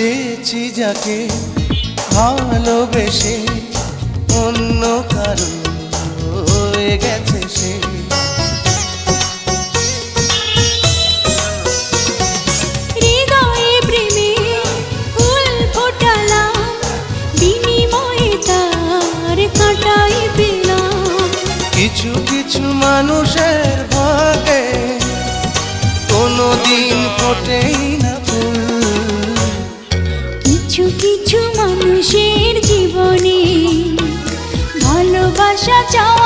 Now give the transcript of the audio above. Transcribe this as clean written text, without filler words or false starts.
চেয়েছি যাকে ভালোবেসে অন্য কারো হয়ে গেছে সে। হৃদয়ে প্রেমে ফুল ফোটালাম, বিনিময়ে তার কাঁটাই পেলাম। কিছু কিছু মানুষের ভাগে কোনোদিন ফোটেই না ফুল। কিছু কিছু মানুষের জীবনে ভালোবাসা চাও